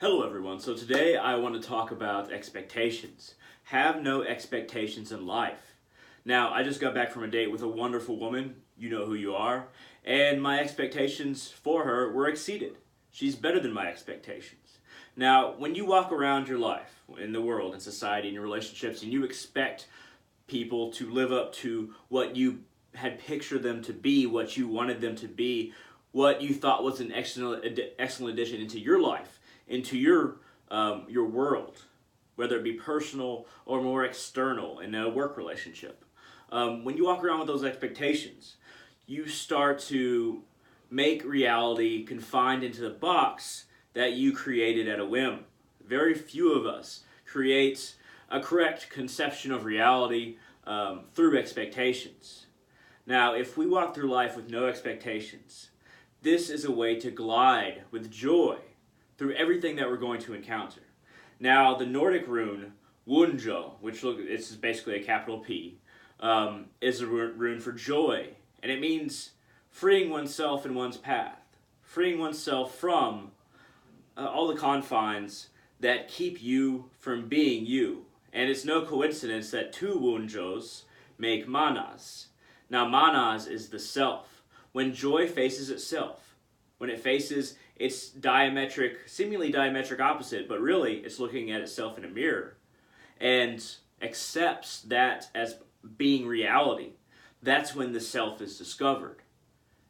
Hello everyone. So today I want to talk about expectations. Have no expectations in life. Now, I just got back from a date with a wonderful woman, you know who you are, and my expectations for her were exceeded. She's better than my expectations. Now, when you walk around your life, in the world, in society, in your relationships, and you expect people to live up to what you had pictured them to be, what you wanted them to be, what you thought was an excellent addition into your life, into your world, whether it be personal or more external in a work relationship. When you walk around with those expectations, you start to make reality confined into the box that you created at a whim. Very few of us create a correct conception of reality through expectations. Now, if we walk through life with no expectations, this is a way to glide with joy through everything that we're going to encounter. Now, the Nordic rune, Wunjo, which is basically a capital P, is a rune for joy, and it means freeing oneself in one's path, freeing oneself from all the confines that keep you from being you. And it's no coincidence that two Wunjos make manas. Now, manas is the self. When joy faces itself, when it faces its seemingly diametric opposite, but really it's looking at itself in a mirror and accepts that as being reality, that's when the self is discovered.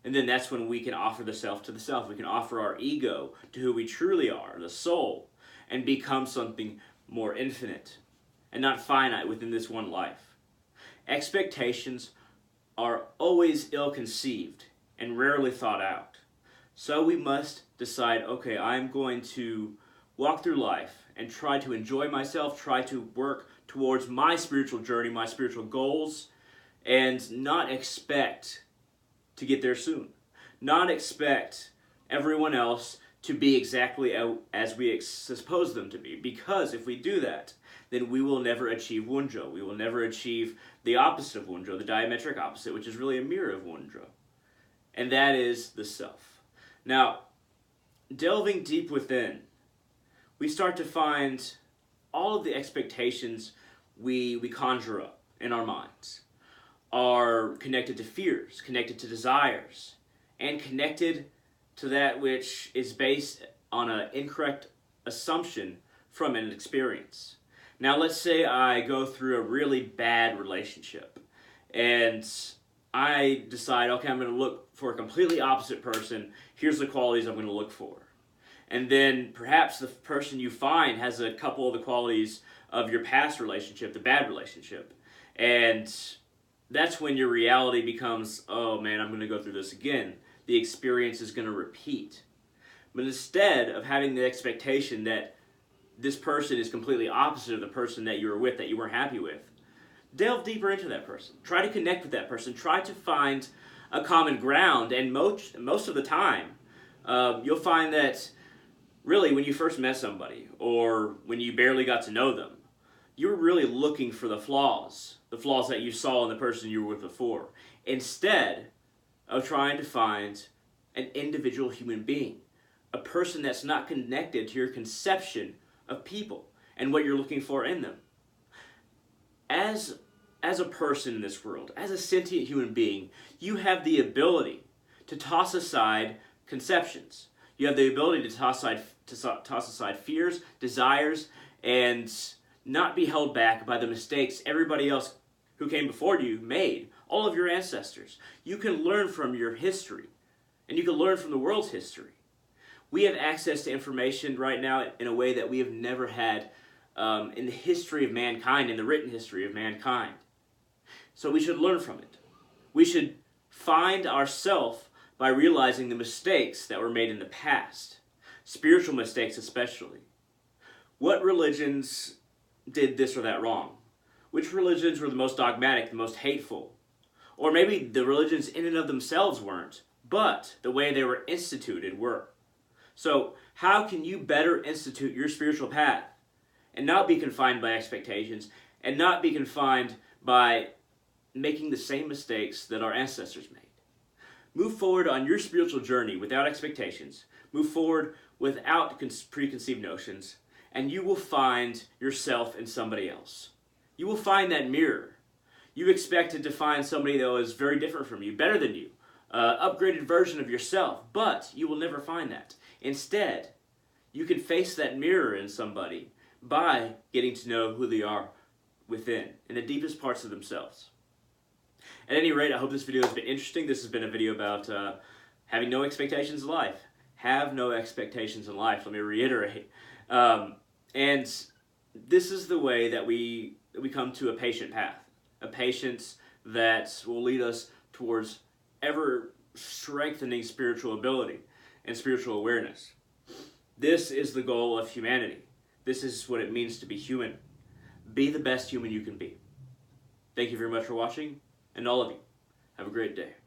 And then that's when we can offer the self to the self. We can offer our ego to who we truly are, the soul, and become something more infinite and not finite within this one life. Expectations are always ill-conceived and rarely thought out. So we must decide, okay, I'm going to walk through life and try to enjoy myself, try to work towards my spiritual journey, my spiritual goals, and not expect to get there soon. Not expect everyone else to be exactly as we suppose them to be. Because if we do that, then we will never achieve Wunjo. We will never achieve the opposite of Wunjo, the diametric opposite, which is really a mirror of Wunjo. And that is the self. Now, delving deep within, we start to find all of the expectations we conjure up in our minds are connected to fears, connected to desires, and connected to that which is based on an incorrect assumption from an experience. Now, let's say I go through a really bad relationship, and I decide, okay, I'm going to look for a completely opposite person. Here's the qualities I'm going to look for. And then perhaps the person you find has a couple of the qualities of your past relationship, the bad relationship. And that's when your reality becomes, oh man, I'm going to go through this again. The experience is going to repeat. But instead of having the expectation that this person is completely opposite of the person that you were with, that you weren't happy with, delve deeper into that person. Try to connect with that person. Try to find a common ground. And most of the time, you'll find that really when you first met somebody or when you barely got to know them, you were really looking for the flaws that you saw in the person you were with before, instead of trying to find an individual human being, a person that's not connected to your conception of people and what you're looking for in them. As a person in this world, as a sentient human being, you have the ability to toss aside conceptions. You have the ability to toss aside fears, desires, and not be held back by the mistakes everybody else who came before you made, all of your ancestors. You can learn from your history, and you can learn from the world's history. We have access to information right now in a way that we have never had in the history of mankind, in the written history of mankind. So we should learn from it. We should find ourselves by realizing the mistakes that were made in the past, spiritual mistakes especially. What religions did this or that wrong? Which religions were the most dogmatic, the most hateful? Or maybe the religions in and of themselves weren't, but the way they were instituted were. So how can you better institute your spiritual path and not be confined by expectations and not be confined by making the same mistakes that our ancestors made? Move forward on your spiritual journey without expectations. Move forward without preconceived notions, and you will find yourself in somebody else. You will find that mirror. You expected to find somebody that was very different from you, better than you, upgraded version of yourself, but you will never find that. Instead, you can face that mirror in somebody by getting to know who they are within, in the deepest parts of themselves. At any rate, I hope this video has been interesting. This has been a video about having no expectations in life. Have no expectations in life, let me reiterate. And this is the way that we come to a patient path. A patience that will lead us towards ever strengthening spiritual ability and spiritual awareness. This is the goal of humanity. This is what it means to be human. Be the best human you can be. Thank you very much for watching, and all of you, have a great day.